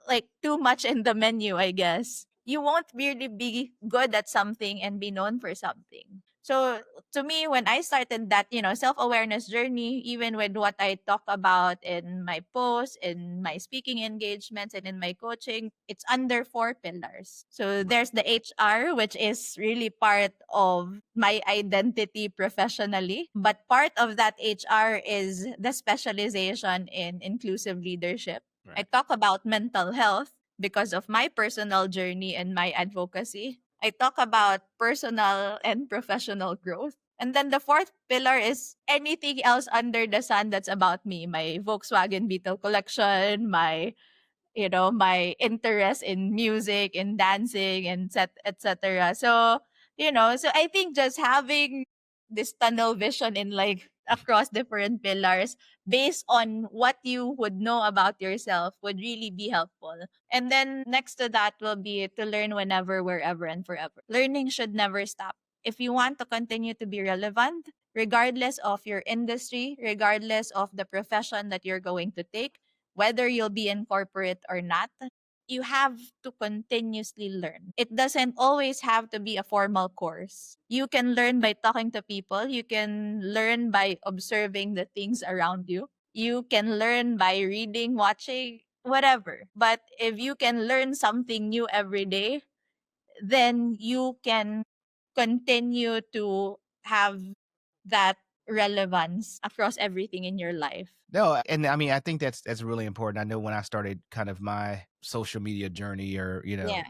like too much in the menu, I guess, you won't really be good at something and be known for something. So to me, when I started that, self-awareness journey, even with what I talk about in my posts, in my speaking engagements, and in my coaching, it's under four pillars. So there's the HR, which is really part of my identity professionally. But part of that HR is the specialization in inclusive leadership. I Right. talk about mental health because of my personal journey and my advocacy. I talk about personal and professional growth. And then the fourth pillar is anything else under the sun that's about me. My Volkswagen Beetle collection, my interest in music and dancing and etc. So I think just having this tunnel vision in like across different pillars based on what you would know about yourself would really be helpful. And then next to that will be to learn whenever, wherever, and forever. Learning should never stop. If you want to continue to be relevant, regardless of your industry, regardless of the profession that you're going to take, whether you'll be in corporate or not, you have to continuously learn. It doesn't always have to be a formal course. You can learn by talking to people, you can learn by observing the things around you, you can learn by reading, watching, whatever. But if you can learn something new every day, then you can continue to have that relevance across everything in your life. No, and I mean, I think that's really important. I know when I started kind of my social media journey, or Yeah.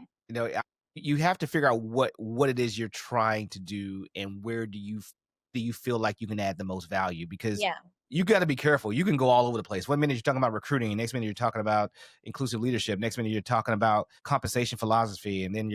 you have to figure out what it is you're trying to do, and where do you feel like you can add the most value, because Yeah. you got to be careful. You can go all over the place. One minute you're talking about recruiting, next minute you're talking about inclusive leadership, next minute you're talking about compensation philosophy, and then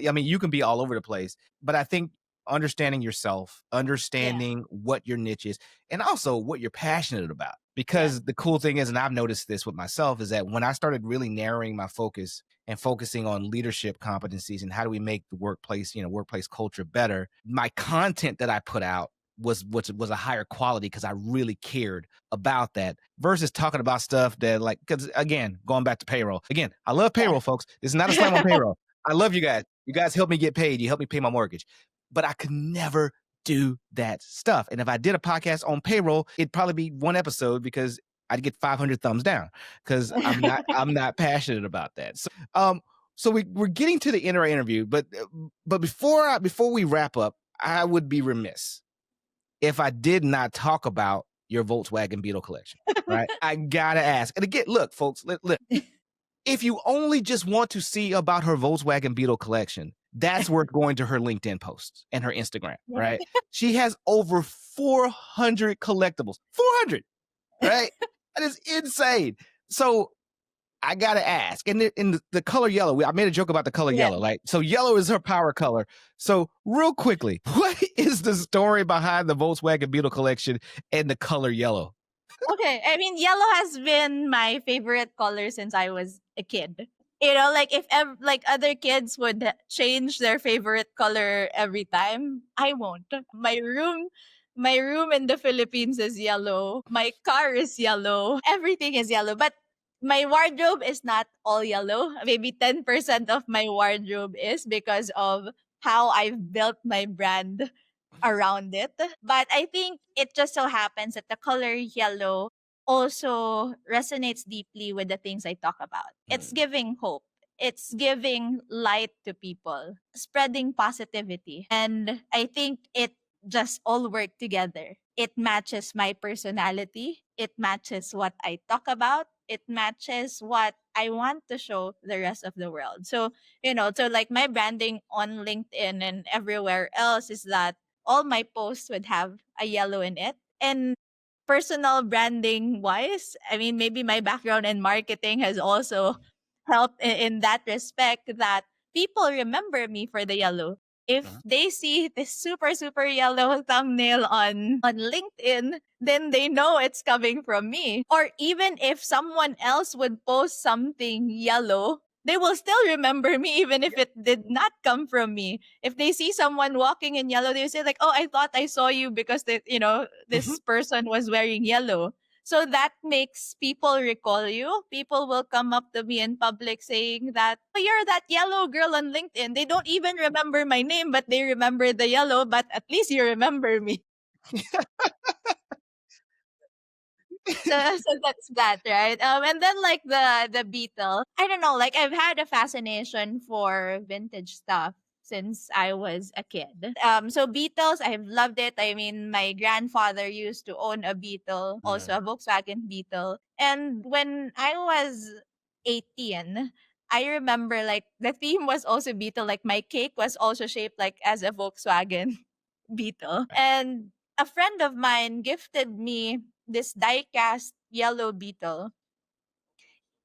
I mean, you can be all over the place. But I think understanding yourself, Yeah. understanding what your niche is, and also what you're passionate about. Yeah. Because the cool thing is, and I've noticed this with myself, is that when I started really narrowing my focus and focusing on leadership competencies and how do we make the workplace, workplace culture better, my content that I put out was a higher quality because I really cared about that, versus talking about stuff that, like, because again, going back to payroll, again, I love payroll, folks. This is not a slam on Yeah. payroll. I love you guys. You guys help me get paid. You help me pay my mortgage. But I could never do that stuff. And if I did a podcast on payroll, it'd probably be one episode because I'd get 500 thumbs down because I'm not passionate about that. So we're getting to the end of our interview, but before we wrap up, I would be remiss if I did not talk about your Volkswagen Beetle collection, right? I gotta ask. And again, look, folks, look, if you only just want to see about her Volkswagen Beetle collection, that's worth going to her LinkedIn posts and her Instagram, right? She has over 400 collectibles. 400, right? That is insane. So I gotta ask, and in the color yellow, I made a joke about the color Yeah. yellow, like, so yellow is her power color. So real quickly, what is the story behind the Volkswagen Beetle collection and the color yellow? Okay. I mean, yellow has been my favorite color since I was a kid. Like if like other kids would change their favorite color every time, I won't. My room in the Philippines is yellow. My car is yellow. Everything is yellow. But my wardrobe is not all yellow. Maybe 10% of my wardrobe is because of how I've built my brand around it. But I think it just so happens that the color yellow also resonates deeply with the things I talk about. It's Mm, giving hope. It's giving light to people, spreading positivity. And I think it just all work together. It matches my personality. It matches what I talk about. It matches what I want to show the rest of the world. So like my branding on LinkedIn and everywhere else is that all my posts would have a yellow in it. And personal branding wise, I mean, maybe my background in marketing has also helped in that respect that people remember me for the yellow. If uh-huh. they see this super, super yellow thumbnail on LinkedIn, then they know it's coming from me. Or even if someone else would post something yellow, they will still remember me even if it did not come from me. If they see someone walking in yellow, they say like, "Oh, I thought I saw you because this Mhm. person was wearing yellow." So that makes people recall you. People will come up to me in public saying that, oh, you're that yellow girl on LinkedIn. They don't even remember my name, but they remember the yellow, but at least you remember me. So that's that, right? And then like the Beetle, I don't know, like I've had a fascination for vintage stuff since I was a kid. So Beetles, I've loved it. I mean, my grandfather used to own a Beetle, also Mm, a Volkswagen Beetle. And when I was 18, I remember like the theme was also Beetle. Like my cake was also shaped like as a Volkswagen Beetle. right. And a friend of mine gifted me this die-cast yellow beetle.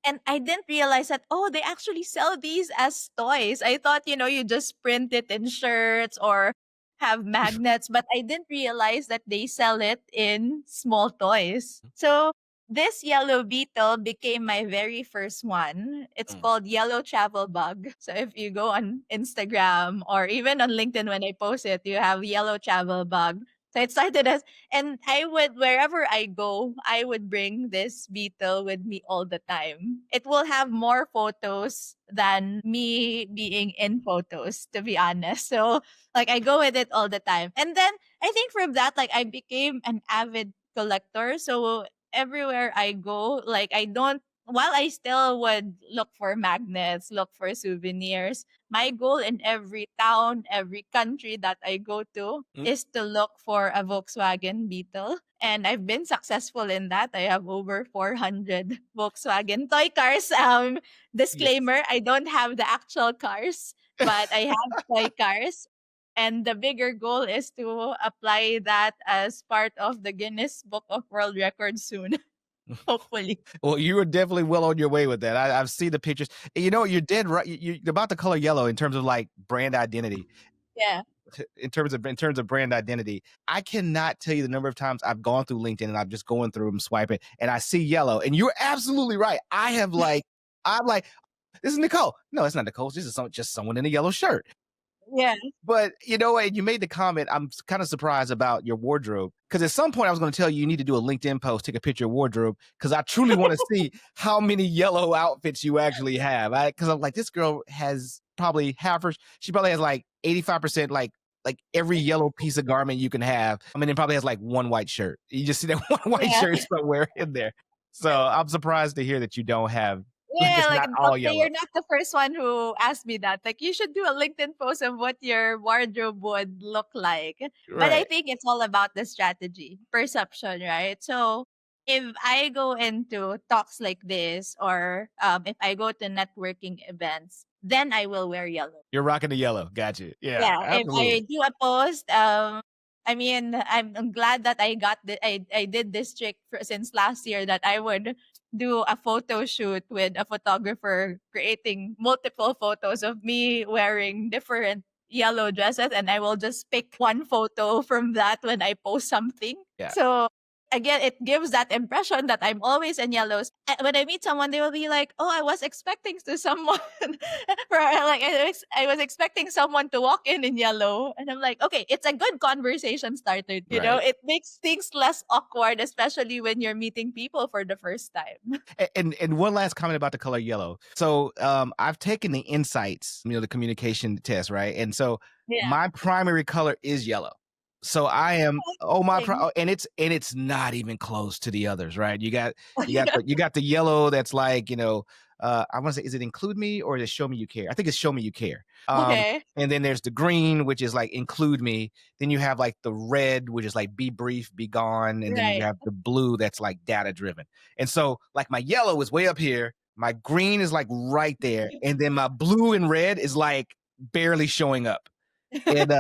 And I didn't realize that, oh, they actually sell these as toys. I thought, you just print it in shirts or have magnets, but I didn't realize that they sell it in small toys. So this yellow beetle became my very first one. It's Mm. called Yellow Travel Bug. So if you go on Instagram or even on LinkedIn when I post it, you have Yellow Travel Bug. So it started as, and I would, wherever I go, I would bring this beetle with me all the time. It will have more photos than me being in photos, to be honest. So, like, I go with it all the time. And then I think from that, like, I became an avid collector. So, everywhere I go, like, I don't, while I still would look for magnets, look for souvenirs, my goal in every town, every country that I go to Mm, is to look for a Volkswagen Beetle. And I've been successful in that. I have over 400 Volkswagen toy cars. yes. Disclaimer, I don't have the actual cars, but I have toy cars. And the bigger goal is to apply that as part of the Guinness Book of World Records soon, hopefully. Well, you were definitely well on your way with that. I've seen the pictures. And you're dead right. You're about the color yellow in terms of like brand identity. Yeah. In terms of brand identity, I cannot tell you the number of times I've gone through LinkedIn and I'm just going through them swiping and I see yellow. And you're absolutely right. I'm like, this is Nicole. No, it's not Nicole. This is just someone in a yellow shirt. Yeah. But and you made the comment. I'm kind of surprised about your wardrobe because at some point I was going to tell you you need to do a LinkedIn post, take a picture of wardrobe because I truly want to see how many yellow outfits you actually have. Because I'm like, this girl has probably half her. She probably has like 85% like every yellow piece of garment you can have. I mean, it probably has like one white shirt. You just see that one white Yeah. shirt somewhere in there. So I'm surprised to hear that you don't have like Yeah, it's like not all okay, yellow. you're not the first one who asked me that. Like you should do a LinkedIn post of what your wardrobe would look like. But I Right. think it's all about the strategy, perception, right? So if I go into talks like this or if I go to networking events, then I will wear yellow. You're rocking the yellow. Gotcha. Yeah, Yeah, if I absolutely. do a post, I mean, I'm glad that I did this trick since last year that I would do a photo shoot with a photographer creating multiple photos of me wearing different yellow dresses and I will just pick one photo from that when I post something. Yeah. So again, it gives that impression that I'm always in yellows. When I meet someone, they will be like, "Oh, I was expecting to someone, like I was expecting someone to walk in yellow," and I'm like, "Okay, it's a good conversation starter. Right. It makes things less awkward, especially when you're meeting people for the first time." And one last comment about the color yellow. So I've taken the insights, the communication test, right? And so Yeah, my primary color is yellow. So I am thing. and it's not even close to the others, right? You got Yeah. the yellow that's like, I want to say, is it include me or is it show me you care? I think it's show me you care. Okay. And then there's the green, which is like include me. Then you have like the red, which is like be brief, be gone, and then you Right. have the blue that's like data driven. And so like my yellow is way up here, my green is like right there, and then my blue and red is like barely showing up. And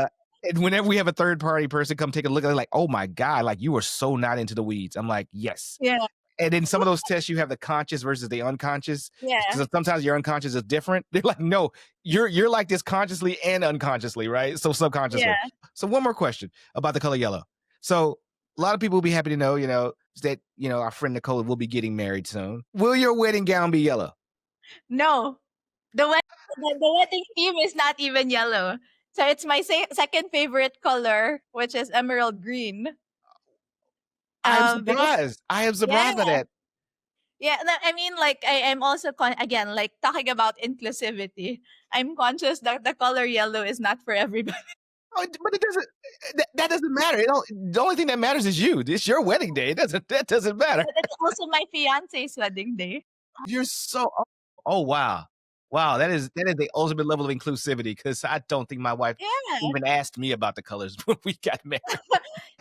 and whenever we have a third party person come take a look at it, like, oh my God, like you are so not into the weeds. I'm like, yes. Yeah. And in some of those tests, you have the conscious versus the unconscious. Yeah. Because sometimes your unconscious is different. They're like, no, you're like this consciously and unconsciously, right? So subconsciously. Yeah. So one more question about the color yellow. So a lot of people will be happy to know, that our friend Nicole will be getting married soon. Will your wedding gown be yellow? No. The wedding theme is not even yellow. So it's my second favorite color, which is emerald green. I'm Because surprised. I am yeah, surprised by that. yeah. I mean, like I am also again like talking about inclusivity. I'm conscious that the color yellow is not for everybody. Oh, but it doesn't. That doesn't matter. The only thing that matters is you. It's your wedding day. It doesn't. That doesn't matter. But it's also my fiance's wedding day. You're so. Oh wow, wow. That is the ultimate level of inclusivity. Because I don't think my wife Yeah. even asked me about the colors when we got married.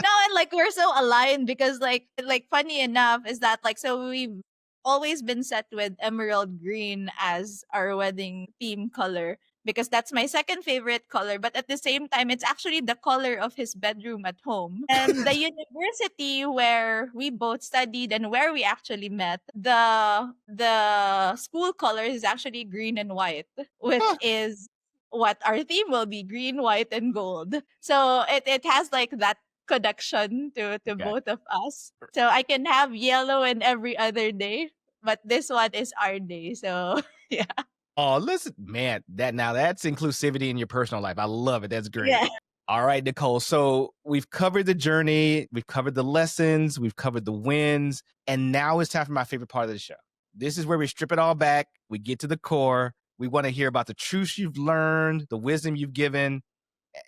No, and like we're so aligned because like funny enough is that like so we've always been set with emerald green as our wedding theme color because that's my second favorite color, but at the same time it's actually the color of his bedroom at home. And the university where we both studied and where we actually met, the school color is actually green and white, which Huh, is what our theme will be: green, white, and gold. So it has like that connection to okay. both of us. So I can have yellow and every other day, but this one is our day. So yeah. Oh, listen, man. That's inclusivity in your personal life. I love it. That's great. Yeah. All right, Nicole. So we've covered the journey, we've covered the lessons, we've covered the wins, and now it's time for my favorite part of the show. This is where we strip it all back. We get to the core. We want to hear about the truths you've learned, the wisdom you've given,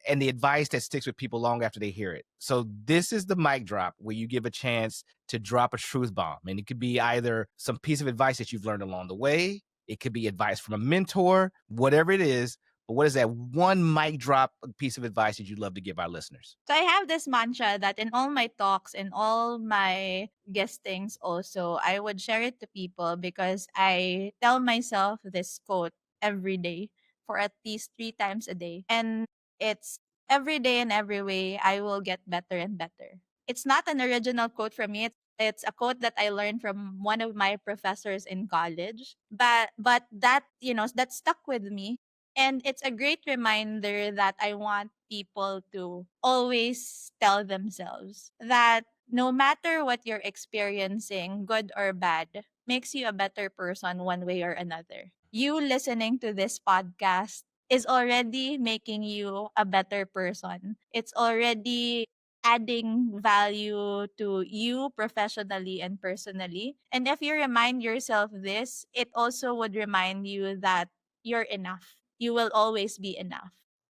and the advice that sticks with people long after they hear it. So this is the mic drop where you give a chance to drop a truth bomb. And it could be either some piece of advice that you've learned along the way. It could be advice from a mentor, whatever it is. But what is that one mic drop piece of advice that you'd love to give our listeners? So I have this mantra that in all my talks and all my guestings also, I would share it to people because I tell myself this quote every day for at least 3 times a day. And it's every day and every way I will get better and better. It's not an original quote from me. It's a quote that I learned from one of my professors in college. But that, that stuck with me, and it's a great reminder that I want people to always tell themselves that no matter what you're experiencing, good or bad, makes you a better person one way or another. You listening to this podcast is already making you a better person. It's already adding value to you professionally and personally. And if you remind yourself this, it also would remind you that you're enough. You will always be enough.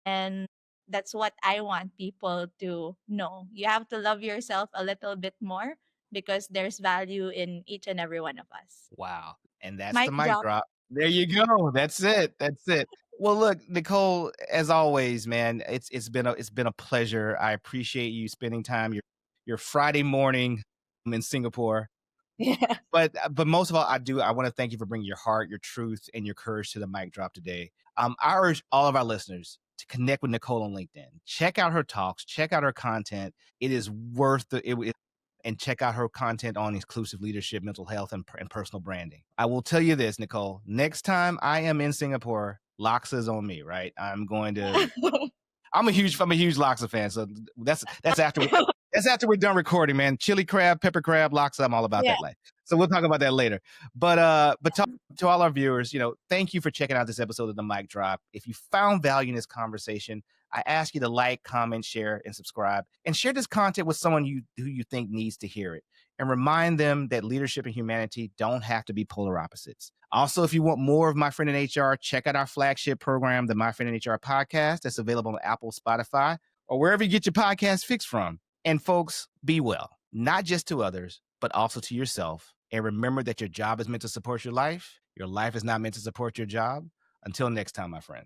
And that's what I want people to know. You have to love yourself a little bit more because there's value in each and every one of us. Wow. And that's the Mic mic drop. drop. There you go. That's it. That's it. Well, look, Nicole, as always, man, it's been a pleasure. I appreciate you spending time your Friday morning in Singapore. Yeah. But most of all, I want to thank you for bringing your heart, your truth, and your courage to the mic drop today. I urge all of our listeners to connect with Nicole on LinkedIn. Check out her talks, check out her content. It is worth and check out her content on inclusive leadership, mental health, and personal branding. I will tell you this, Nicole. Next time I am in Singapore, Loxa is on me, right? I'm a huge Loxa fan, so that's after we're done recording, man. Chili crab, pepper crab, Loxa, I'm all about Yeah. that life. So we'll talk about that later. But to all our viewers, thank you for checking out this episode of the Mic Drop. If you found value in this conversation, I ask you to like, comment, share, and subscribe, and share this content with someone who you think needs to hear it. And remind them that leadership and humanity don't have to be polar opposites. Also, if you want more of My Friend in HR, check out our flagship program, the My Friend in HR podcast, that's available on Apple, Spotify, or wherever you get your podcast fix from. And folks, be well, not just to others, but also to yourself. And remember that your job is meant to support your life. Your life is not meant to support your job. Until next time, my friends.